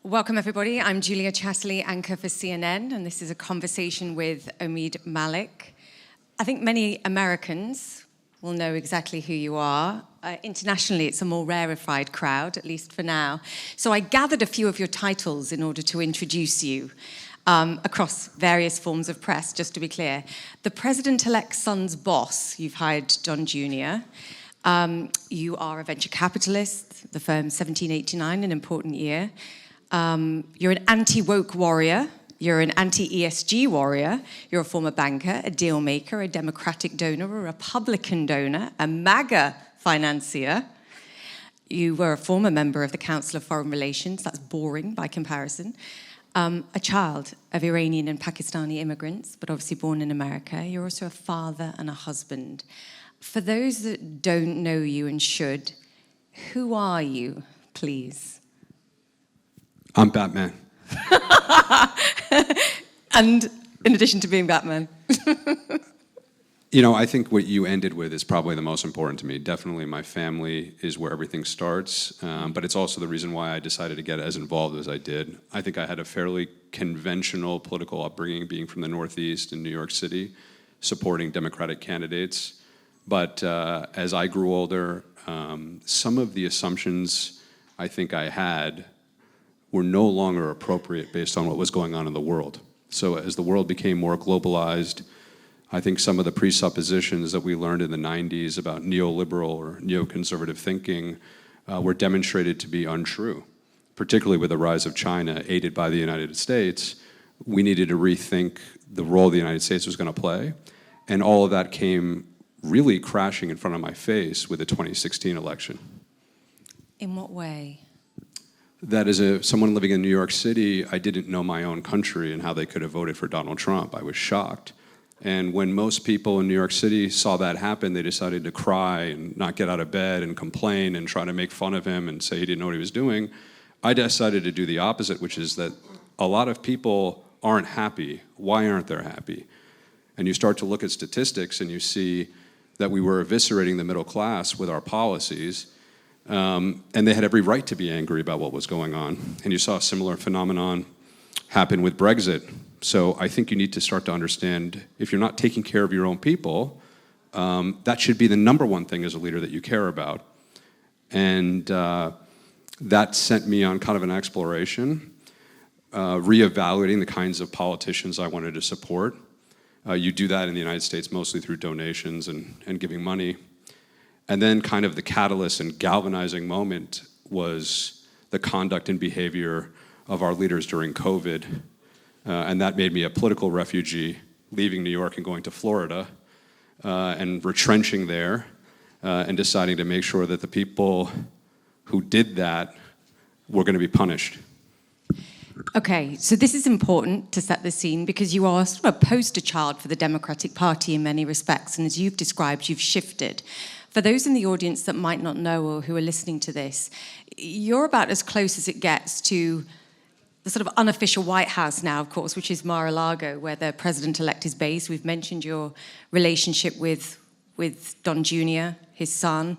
Welcome, everybody. I'm Julia Chatterley, anchor for CNN, and this is a conversation with Omeed Malik. I think many Americans will know exactly who you are. Internationally, it's a more rarefied crowd, at least for now. So I gathered a few of your titles in order to introduce you across various forms of press, just to be clear. The president-elect's son's boss, you've hired Don Jr. You are a venture capitalist, the firm 1789, an important year. You're an anti-woke warrior, you're an anti-ESG warrior, you're a former banker, a deal maker, a Democratic donor, a Republican donor, a MAGA financier. You were a former member of the Council of Foreign Relations, that's boring by comparison. A child of Iranian and Pakistani immigrants, but obviously born in America. You're also a father and a husband. For those that don't know you and should, who are you, please? I'm Batman. And in addition to being Batman. You know, I think what you ended with is probably the most important to me. Definitely my family is where everything starts, but it's also the reason why I decided to get as involved as I did. I think I had a fairly conventional political upbringing, being from the Northeast in New York City, supporting Democratic candidates. But as I grew older, some of the assumptions I think I had were no longer appropriate based on what was going on in the world. So as the world became more globalized, I think some of the presuppositions that we learned in the 90s about neoliberal or neoconservative thinking were demonstrated to be untrue, particularly with the rise of China, aided by the United States. We needed to rethink the role the United States was going to play, and all of that came really crashing in front of my face with the 2016 election. In what way? That as someone living in New York City, I didn't know my own country and how they could have voted for Donald Trump. I was shocked. And when most people in New York City saw that happen, they decided to cry and not get out of bed and complain and try to make fun of him and say he didn't know what he was doing. I decided to do the opposite, which is that a lot of people aren't happy. Why aren't they happy? And you start to look at statistics and you see that we were eviscerating the middle class with our policies. And they had every right to be angry about what was going on. And you saw a similar phenomenon happen with Brexit. So I think you need to start to understand, if you're not taking care of your own people, that should be the number one thing as a leader that you care about. And that sent me on kind of an exploration, reevaluating the kinds of politicians I wanted to support. You do that in the United States mostly through donations and giving money. And then kind of the catalyst and galvanizing moment was the conduct and behavior of our leaders during COVID. And that made me a political refugee, leaving New York and going to Florida, and retrenching there, and deciding to make sure that the people who did that were going to be punished. Okay, so this is important to set the scene because you are sort of a poster child for the Democratic Party in many respects, and as you've described, you've shifted. For those in the audience that might not know or who are listening to this, you're about as close as it gets to the sort of unofficial White House now, of course, which is Mar-a-Lago, where the president-elect is based. We've mentioned your relationship with Don Jr., his son.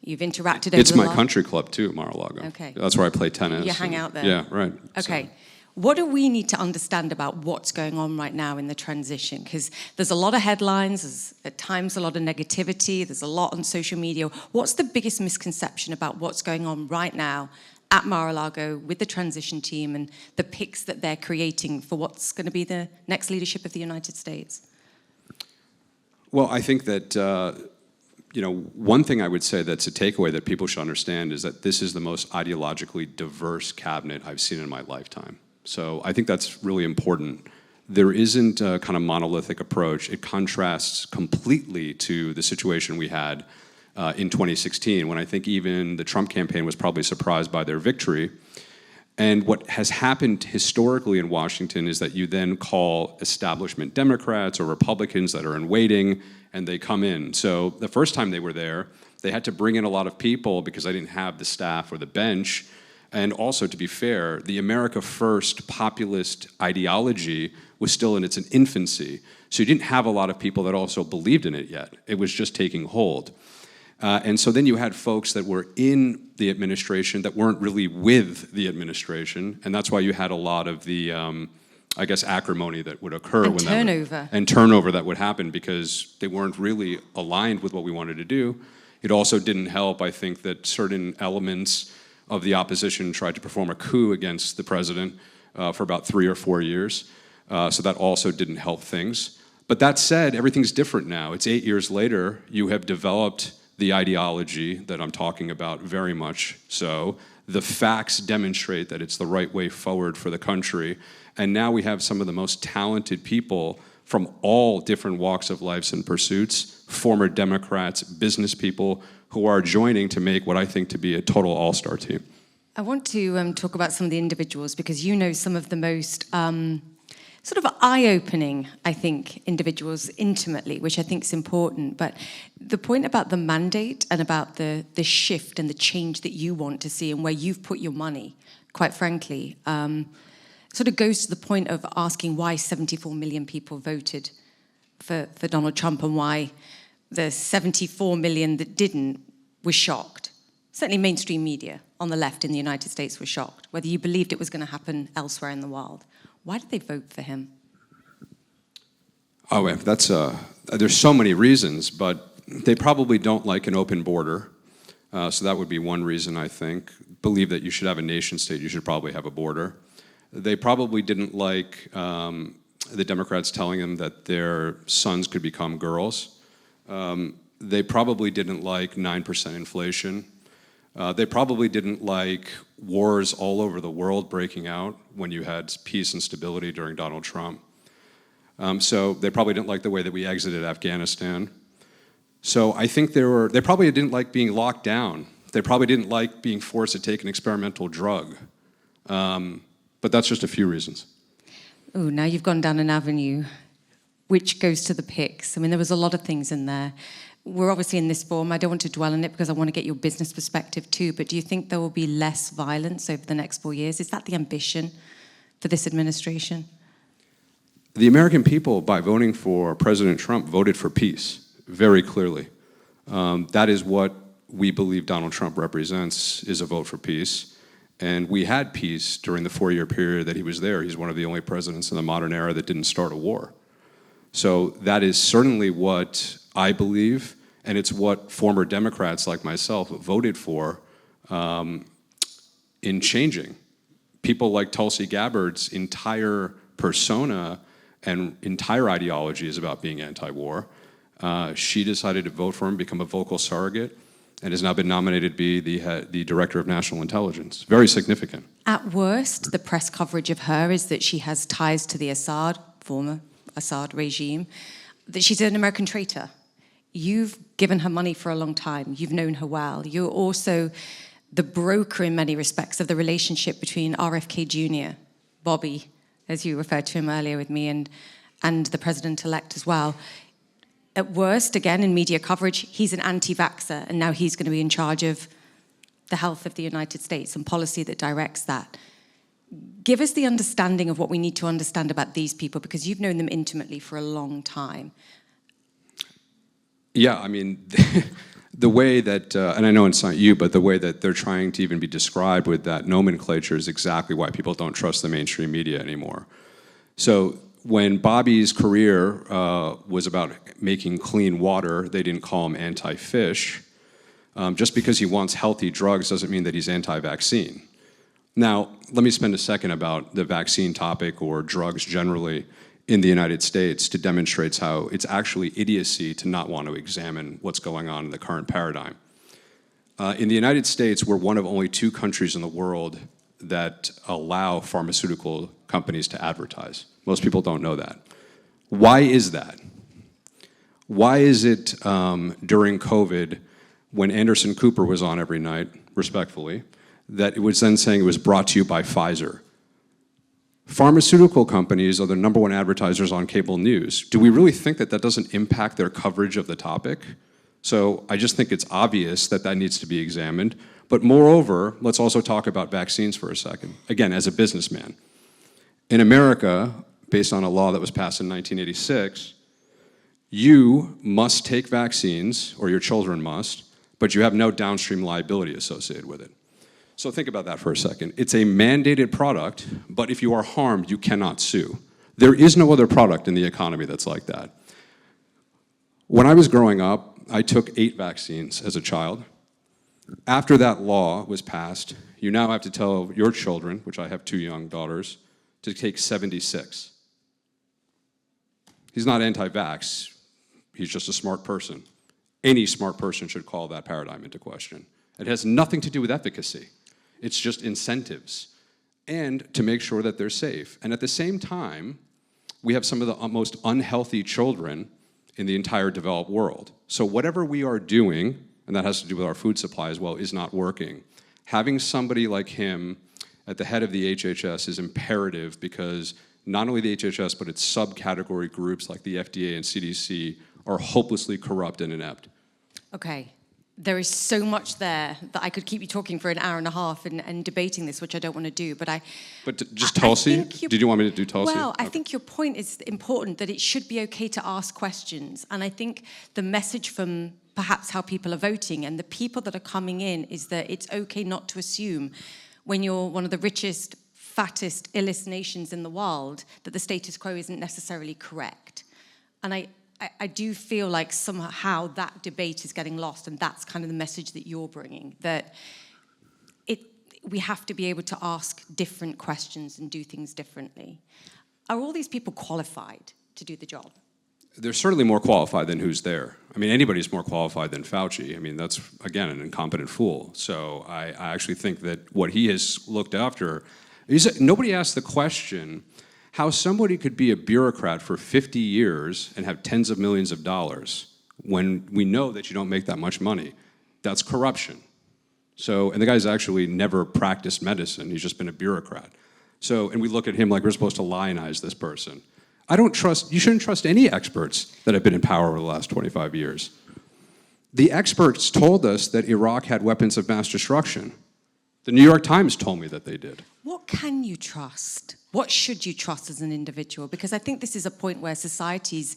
You've interacted over It's my country club, too, Mar-a-Lago. Okay. That's where I play tennis. You hang out there? Yeah, right. Okay. So. What do we need to understand about what's going on right now in the transition? Because there's a lot of headlines, there's at times a lot of negativity, there's a lot on social media. What's the biggest misconception about what's going on right now at Mar-a-Lago with the transition team and the picks that they're creating for what's going to be the next leadership of the United States? Well, I think that, one thing I would say that's a takeaway that people should understand is that this is the most ideologically diverse cabinet I've seen in my lifetime. So I think that's really important. There isn't a kind of monolithic approach. It contrasts completely to the situation we had in 2016, when I think even the Trump campaign was probably surprised by their victory. And what has happened historically in Washington is that you then call establishment Democrats or Republicans that are in waiting, and they come in. So the first time they were there, they had to bring in a lot of people because they didn't have the staff or the bench. And also, to be fair, the America First populist ideology was still in its infancy. So you didn't have a lot of people that also believed in it yet. It was just taking hold. And so then you had folks that were in the administration that weren't really with the administration, and that's why you had a lot of the, I guess, acrimony that would occur. And turnover. And turnover that would happen because they weren't really aligned with what we wanted to do. It also didn't help, I think, that certain elements of the opposition tried to perform a coup against the president for about 3 or 4 years. So that also didn't help things. But that said, everything's different now. It's 8 years later. You have developed the ideology that I'm talking about very much so. The facts demonstrate that it's the right way forward for the country. And now we have some of the most talented people from all different walks of lives and pursuits, former Democrats, business people, who are joining to make what I think to be a total all-star team. I want to talk about some of the individuals because you know some of the most sort of eye-opening, I think, individuals intimately, which I think is important. But the point about the mandate and about the shift and the change that you want to see and where you've put your money, quite frankly, sort of goes to the point of asking why 74 million people voted for Donald Trump and why the 74 million that didn't were shocked. Certainly mainstream media on the left in the United States were shocked, whether you believed it was going to happen elsewhere in the world. Why did they vote for him? Oh, that's there's so many reasons, but they probably don't like an open border. So that would be one reason, I think. Believe that you should have a nation state, you should probably have a border. They probably didn't like the Democrats telling them that their sons could become girls. They probably didn't like 9% inflation. They probably didn't like wars all over the world breaking out when you had peace and stability during Donald Trump. So they probably didn't like the way that we exited Afghanistan. So I think they probably didn't like being locked down. They probably didn't like being forced to take an experimental drug. But that's just a few reasons. Oh, now you've gone down an avenue which goes to the picks. I mean, there was a lot of things in there. We're obviously in this forum. I don't want to dwell on it because I want to get your business perspective too, but do you think there will be less violence over the next 4 years? Is that the ambition for this administration? The American people, by voting for President Trump, voted for peace, very clearly. That is what we believe Donald Trump represents, is a vote for peace. And we had peace during the 4-year period that he was there. He's one of the only presidents in the modern era that didn't start a war. So that is certainly what I believe, and it's what former Democrats like myself voted for in changing. People like Tulsi Gabbard's entire persona and entire ideology is about being anti-war. She decided to vote for him, become a vocal surrogate, and has now been nominated to be the Director of National Intelligence. Very significant. At worst, the press coverage of her is that she has ties to the former Assad regime, that she's an American traitor. You've given her money for a long time. You've known her well. You're also the broker in many respects of the relationship between RFK Jr., Bobby, as you referred to him earlier with me, and the president-elect as well. At worst, again, in media coverage, he's an anti-vaxxer, and now he's going to be in charge of the health of the United States and policy that directs that. Give us the understanding of what we need to understand about these people, because you've known them intimately for a long time. Yeah, I mean, the way that, and I know it's not you, but the way that they're trying to even be described with that nomenclature is exactly why people don't trust the mainstream media anymore. So when Bobby's career was about making clean water, they didn't call him anti-fish. Just because he wants healthy drugs doesn't mean that he's anti-vaccine. Now, let me spend a second about the vaccine topic or drugs generally in the United States to demonstrate how it's actually idiocy to not want to examine what's going on in the current paradigm. In the United States, we're one of only 2 countries in the world that allow pharmaceutical companies to advertise. Most people don't know that. Why is that? Why is it during COVID, when Anderson Cooper was on every night, respectfully, that it was then saying it was brought to you by Pfizer? Pharmaceutical companies are the #1 advertisers on cable news. Do we really think that that doesn't impact their coverage of the topic? So I just think it's obvious that that needs to be examined. But moreover, let's also talk about vaccines for a second. Again, as a businessman. In America, based on a law that was passed in 1986, you must take vaccines, or your children must, but you have no downstream liability associated with it. So think about that for a second. It's a mandated product, but if you are harmed, you cannot sue. There is no other product in the economy that's like that. When I was growing up, I took 8 vaccines as a child. After that law was passed, you now have to tell your children, which I have 2 young daughters, to take 76. He's not anti-vax, he's just a smart person. Any smart person should call that paradigm into question. It has nothing to do with efficacy. It's just incentives, and to make sure that they're safe. And at the same time, we have some of the most unhealthy children in the entire developed world. So whatever we are doing, and that has to do with our food supply as well, is not working. Having somebody like him at the head of the HHS is imperative, because not only the HHS, but its subcategory groups like the FDA and CDC are hopelessly corrupt and inept. Okay. There is so much there that I could keep you talking for an hour and a half and debating this, which I don't want to do. But just Tulsi? Did you want me to do Tulsi? Well, I think your point is important, that it should be okay to ask questions. And I think the message from perhaps how people are voting and the people that are coming in is that it's okay not to assume, when you're one of the richest, fattest, illest nations in the world, that the status quo isn't necessarily correct. And I do feel like somehow that debate is getting lost, and that's kind of the message that you're bringing, that we have to be able to ask different questions and do things differently. Are all these people qualified to do the job? They're certainly more qualified than who's there. I mean, anybody's more qualified than Fauci. I mean, that's, again, an incompetent fool. So I actually think that what he has looked after, nobody asked the question, how somebody could be a bureaucrat for 50 years and have tens of millions of dollars when we know that you don't make that much money. That's corruption. So, and the guy's actually never practiced medicine, he's just been a bureaucrat. So, and we look at him like we're supposed to lionize this person. You shouldn't trust any experts that have been in power over the last 25 years. The experts told us that Iraq had weapons of mass destruction. The New York Times told me that they did. What can you trust? What should you trust as an individual? Because I think this is a point where society's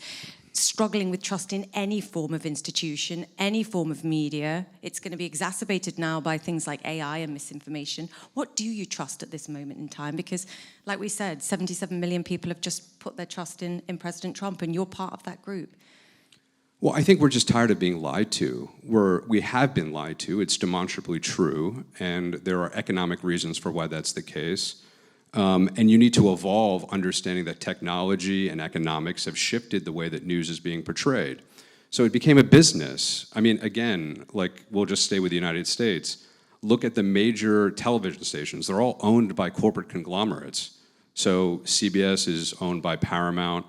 struggling with trust in any form of institution, any form of media. It's going to be exacerbated now by things like AI and misinformation. What do you trust at this moment in time? Because, like we said, 77 million people have just put their trust in President Trump, and you're part of that group. Well, I think we're just tired of being lied to. We have been lied to. It's demonstrably true, and there are economic reasons for why that's the case. And you need to evolve understanding that technology and economics have shifted the way that news is being portrayed. So it became a business. I mean, again, like, we'll just stay with the United States. Look at the major television stations. They're all owned by corporate conglomerates. So CBS is owned by Paramount,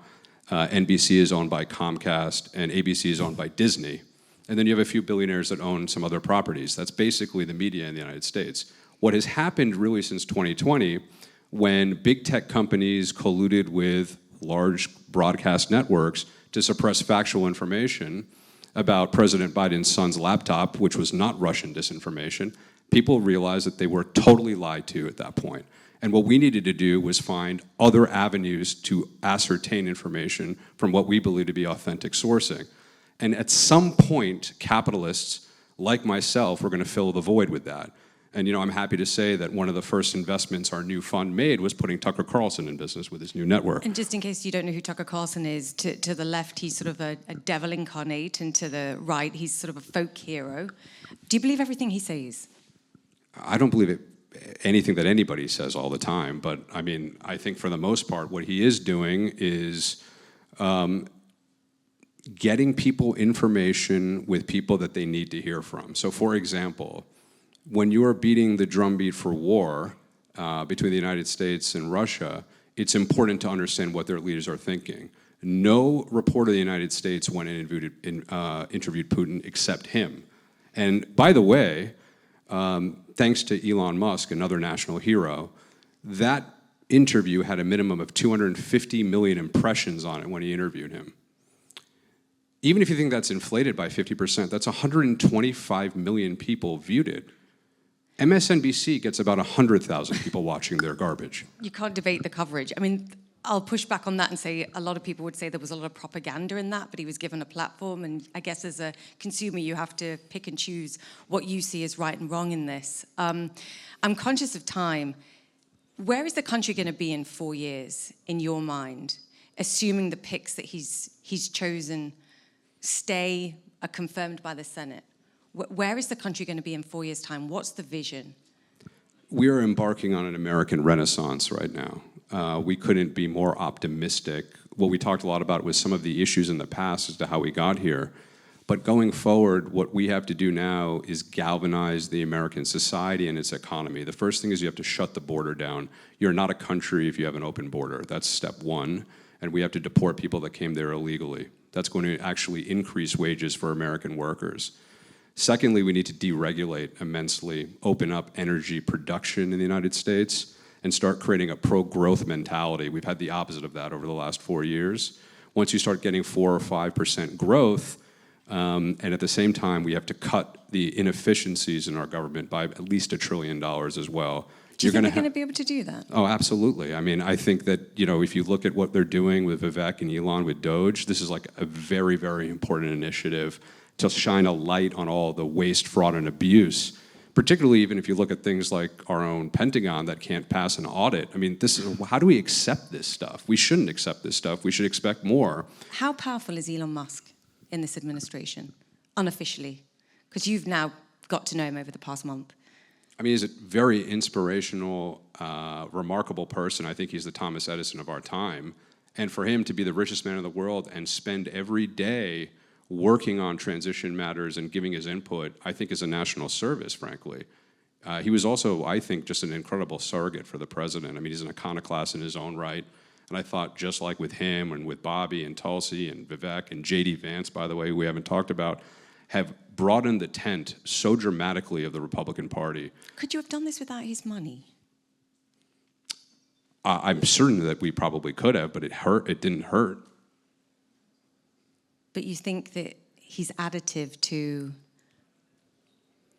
NBC is owned by Comcast, and ABC is owned by Disney. And then you have a few billionaires that own some other properties. That's basically the media in the United States. What has happened really since 2020, when big tech companies colluded with large broadcast networks to suppress factual information about President Biden's son's laptop, which was not Russian disinformation, people realized that they were totally lied to at that point. And what we needed to do was find other avenues to ascertain information from what we believe to be authentic sourcing. And at some point, capitalists like myself were going to fill the void with that. And I'm happy to say that one of the first investments our new fund made was putting Tucker Carlson in business with his new network. And just in case you don't know who Tucker Carlson is, to the left, he's sort of a devil incarnate, and to the right, he's sort of a folk hero. Do you believe everything he says? I don't believe anything that anybody says all the time, but I mean, I think for the most part, what he is doing is getting people information with people that they need to hear from. So for example, when you are beating the drumbeat for war between the United States and Russia, it's important to understand what their leaders are thinking. No reporter of the United States went and interviewed Putin except him. And by the way, thanks to Elon Musk, another national hero, that interview had a minimum of 250 million impressions on it when he interviewed him. Even if you think that's inflated by 50%, that's 125 million people viewed it. MSNBC gets about 100,000 people watching their garbage. You can't debate the coverage. I mean, I'll push back on that and say a lot of people would say there was a lot of propaganda in that, but he was given a platform. And I guess as a consumer, you have to pick and choose what you see as right and wrong in this. I'm conscious of time. Where is the country going to be in 4 years, in your mind, assuming the picks that he's chosen stay, are confirmed by the Senate? Where is the country going to be in 4 years' time? What's the vision? We are embarking on an American renaissance right now. We couldn't be more optimistic. What we talked a lot about was some of the issues in the past as to how we got here. But going forward, what we have to do now is galvanize the American society and its economy. The first thing is you have to shut the border down. You're not a country if you have an open border. That's step one. And we have to deport people that came there illegally. That's going to actually increase wages for American workers. Secondly, we need to deregulate immensely, open up energy production in the United States, and start creating a pro-growth mentality. We've had the opposite of that over the last 4 years. Once you start getting 4 or 5% growth, and at the same time, we have to cut the inefficiencies in our government by at least $1 trillion as well. Do you think they're going to be able to do that? Oh, absolutely. I mean, I think that, if you look at what they're doing with Vivek and Elon with Doge, this is like a very, very important initiative to shine a light on all the waste, fraud, and abuse, particularly even if you look at things like our own Pentagon that can't pass an audit. I mean, how do we accept this stuff? We shouldn't accept this stuff. We should expect more. How powerful is Elon Musk in this administration, unofficially? Because you've now got to know him over the past month. I mean, he's a very inspirational, remarkable person. I think he's the Thomas Edison of our time. And for him to be the richest man in the world and spend every day working on transition matters and giving his input, I think is a national service, frankly. He was also, I think, just an incredible surrogate for the president. I mean, he's an iconoclast in his own right. And I thought, just like with him and with Bobby and Tulsi and Vivek and J.D. Vance, by the way, who we haven't talked about, have broadened the tent so dramatically of the Republican Party. Could you have done this without his money? I'm certain that we probably could have, but it didn't hurt. But you think that he's additive to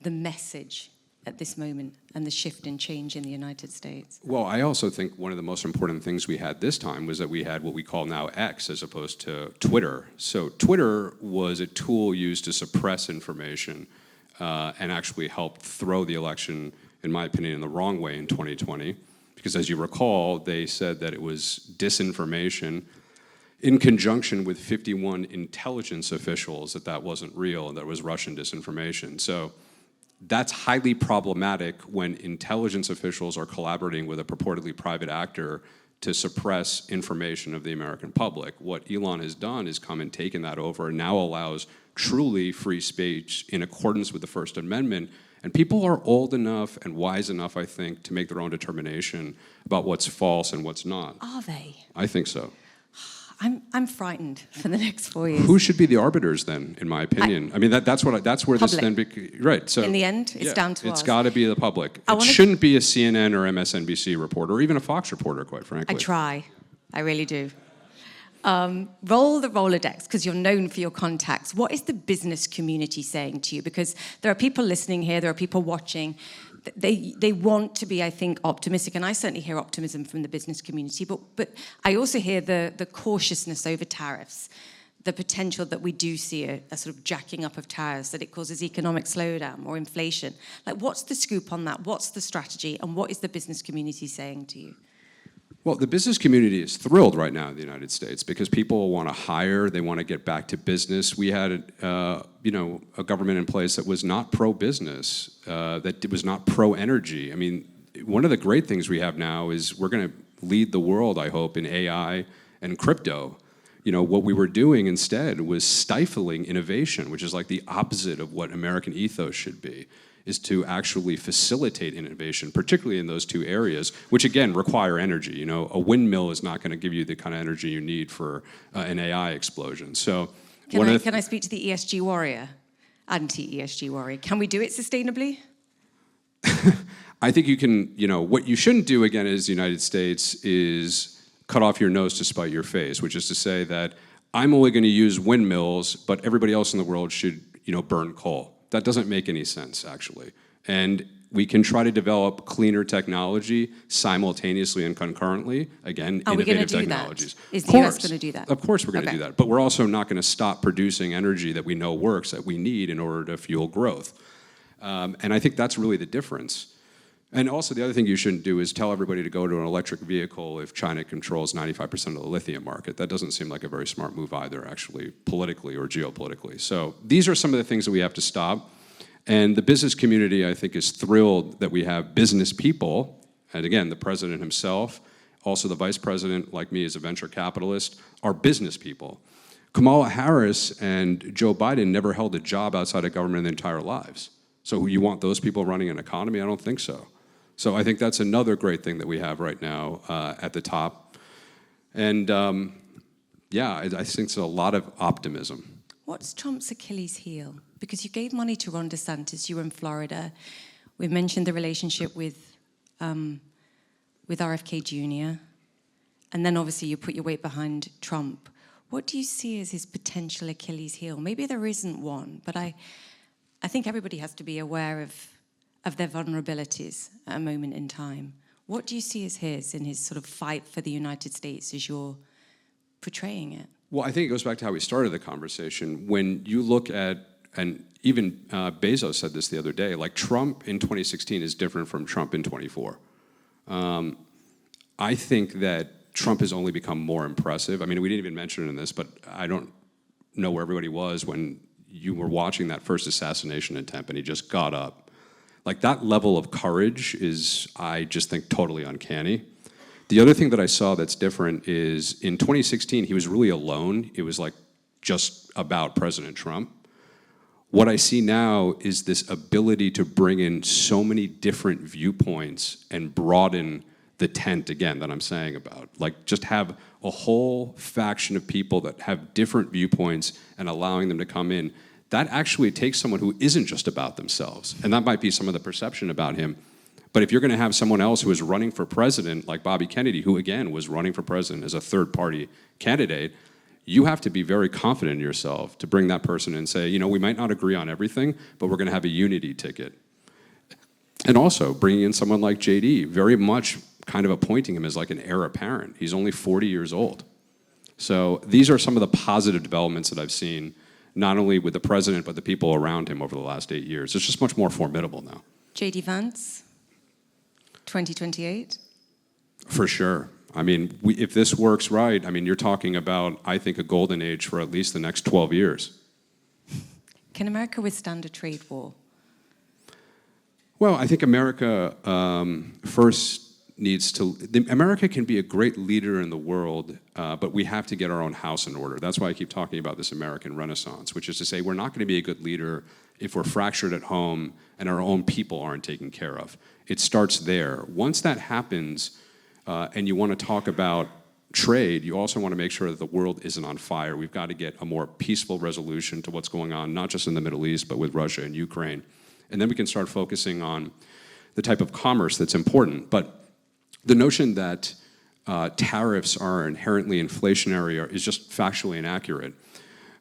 the message at this moment and the shift and change in the United States? Well, I also think one of the most important things we had this time was that we had what we call now X as opposed to Twitter. So Twitter was a tool used to suppress information and actually help throw the election, in my opinion, in the wrong way in 2020. Because as you recall, they said that it was disinformation in conjunction with 51 intelligence officials that wasn't real and that it was Russian disinformation. So that's highly problematic when intelligence officials are collaborating with a purportedly private actor to suppress information of the American public. What Elon has done is come and taken that over and now allows truly free speech in accordance with the First Amendment. And people are old enough and wise enough, I think, to make their own determination about what's false and what's not. Are they? I think so. I'm frightened for the next 4 years. Who should be the arbiters then, in my opinion? I mean, that's where public. this then right. So in the end, it's down to us. It's got to be the public. It shouldn't be a CNN or MSNBC reporter or even a Fox reporter, quite frankly. I try. I really do. Roll the Rolodex, because you're known for your contacts. What is the business community saying to you? Because there are people listening here, there are people watching. They want to be, I think, optimistic, and I certainly hear optimism from the business community, but I also hear the cautiousness over tariffs, the potential that we do see a sort of jacking up of tariffs, that it causes economic slowdown or inflation. Like, what's the scoop on that? What's the strategy? And what is the business community saying to you? Well, the business community is thrilled right now in the United States because people want to hire, they want to get back to business. We had, a government in place that was not pro-business, that was not pro-energy. I mean, one of the great things we have now is we're going to lead the world, I hope, in AI and crypto. What we were doing instead was stifling innovation, which is like the opposite of what American ethos should be, is to actually facilitate innovation, particularly in those two areas, which again require energy. A windmill is not going to give you the kind of energy you need for an AI explosion. So, can I speak to the ESG warrior, anti-ESG warrior? Can we do it sustainably? I think you can. What you shouldn't do again as the United States is cut off your nose to spite your face, which is to say that I'm only going to use windmills, but everybody else in the world should, burn coal. That doesn't make any sense, actually. And we can try to develop cleaner technology simultaneously and concurrently. Again, Are we going to innovative do technologies. that? Is the US going to do that? Of course we're going to do that. But we're also not going to stop producing energy that we know works, that we need in order to fuel growth. And I think that's really the difference. And also the other thing you shouldn't do is tell everybody to go to an electric vehicle if China controls 95% of the lithium market. That doesn't seem like a very smart move either, actually, politically or geopolitically. So these are some of the things that we have to stop. And the business community, I think, is thrilled that we have business people, and again, the president himself, also the vice president, like me, is a venture capitalist, are business people. Kamala Harris and Joe Biden never held a job outside of government in their entire lives. So you want those people running an economy? I don't think so. So I think that's another great thing that we have right now at the top. And yeah, I think it's a lot of optimism. What's Trump's Achilles heel? Because you gave money to Ron DeSantis, you were in Florida. We've mentioned the relationship with RFK Jr. And then obviously you put your weight behind Trump. What do you see as his potential Achilles heel? Maybe there isn't one, but I think everybody has to be aware of their vulnerabilities at a moment in time. What do you see as his in his sort of fight for the United States as you're portraying it? Well, I think it goes back to how we started the conversation. When you look at, and even Bezos said this the other day, like Trump in 2016 is different from Trump in 24. I think that Trump has only become more impressive. I mean, we didn't even mention it in this, but I don't know where everybody was when you were watching that first assassination attempt and he just got up. Like that level of courage is, I just think, totally uncanny. The other thing that I saw that's different is in 2016, he was really alone. It was like just about President Trump. What I see now is this ability to bring in so many different viewpoints and broaden the tent, again, that I'm saying about. Like just have a whole faction of people that have different viewpoints and allowing them to come in. That actually takes someone who isn't just about themselves. And that might be some of the perception about him. But if you're going to have someone else who is running for president, like Bobby Kennedy, who again was running for president as a third-party candidate, you have to be very confident in yourself to bring that person in and say, you know, we might not agree on everything, but we're going to have a unity ticket. And also bringing in someone like JD, very much kind of appointing him as like an heir apparent. He's only 40 years old. So these are some of the positive developments that I've seen, not only with the president, but the people around him over the last 8 years. It's just much more formidable now. JD Vance, 2028? For sure. I mean, if this works right, I mean, you're talking about, I think, a golden age for at least the next 12 years. Can America withstand a trade war? Well, I think America first needs to, America can be a great leader in the world, but we have to get our own house in order. That's why I keep talking about this American Renaissance, which is to say we're not going to be a good leader if we're fractured at home and our own people aren't taken care of. It starts there. Once that happens, and you want to talk about trade, you also want to make sure that the world isn't on fire. We've got to get a more peaceful resolution to what's going on, not just in the Middle East, but with Russia and Ukraine. And then we can start focusing on the type of commerce that's important. But the notion that tariffs are inherently inflationary is just factually inaccurate.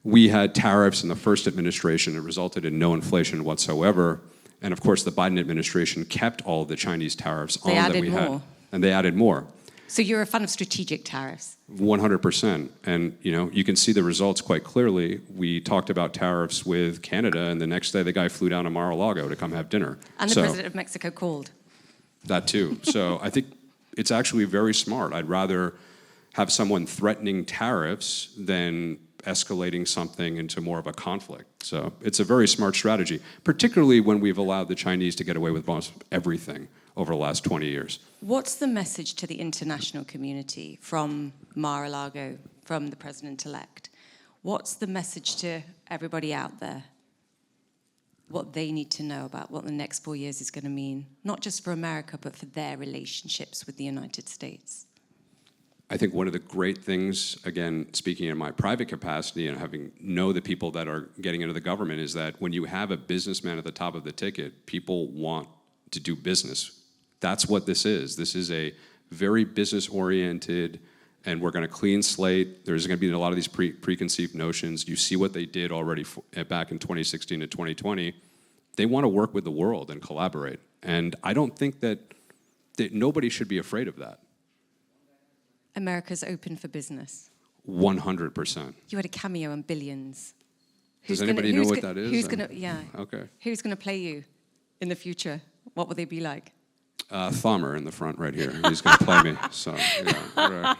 We had tariffs in the first administration. It resulted in no inflation whatsoever. And of course, the Biden administration kept all of the Chinese tariffs on that we had. And they added more. So you're a fan of strategic tariffs? 100%. And you know, you can see the results quite clearly. We talked about tariffs with Canada, and the next day the guy flew down to Mar-a-Lago to come have dinner. And the president of Mexico called. That too. So I think it's actually very smart. I'd rather have someone threatening tariffs than escalating something into more of a conflict. So it's a very smart strategy, particularly when we've allowed the Chinese to get away with almost everything over the last 20 years. What's the message to the international community from Mar-a-Lago, from the president-elect? What's the message to everybody out there? What they need to know about what the next 4 years is going to mean, not just for America, but for their relationships with the United States? I think one of the great things, again, speaking in my private capacity and having know the people that are getting into the government, is that when you have a businessman at the top of the ticket, people want to do business. That's what this is. This is a very business-oriented, and we're going to clean slate. There's going to be a lot of these preconceived notions. You see what they did already back in 2016 to 2020. they want to work with the world and collaborate. And I don't think that nobody should be afraid of that. America's open for business. 100%. You had a cameo in Billions. Does anybody know what that is? Who's gonna? Yeah. Okay. Who's gonna play you in the future? What will they be like? Thummer in the front right here. He's going to play me. So, yeah. Right.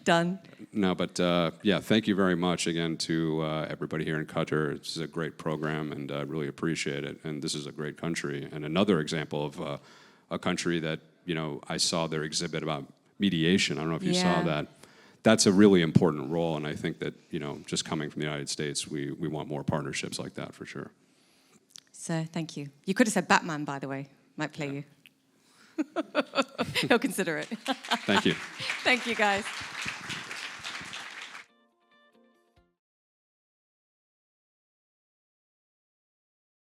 Done. No, but yeah, thank you very much again to everybody here in Qatar. This is a great program, and I really appreciate it. And this is a great country, and another example of a country that, you know, I saw their exhibit about mediation. I don't know if you saw that. That's a really important role, and I think that, you know, just coming from the United States, we want more partnerships like that for sure. So, thank you. You could have said Batman, by the way. Might play you. He'll consider it. Thank you. Thank you, guys.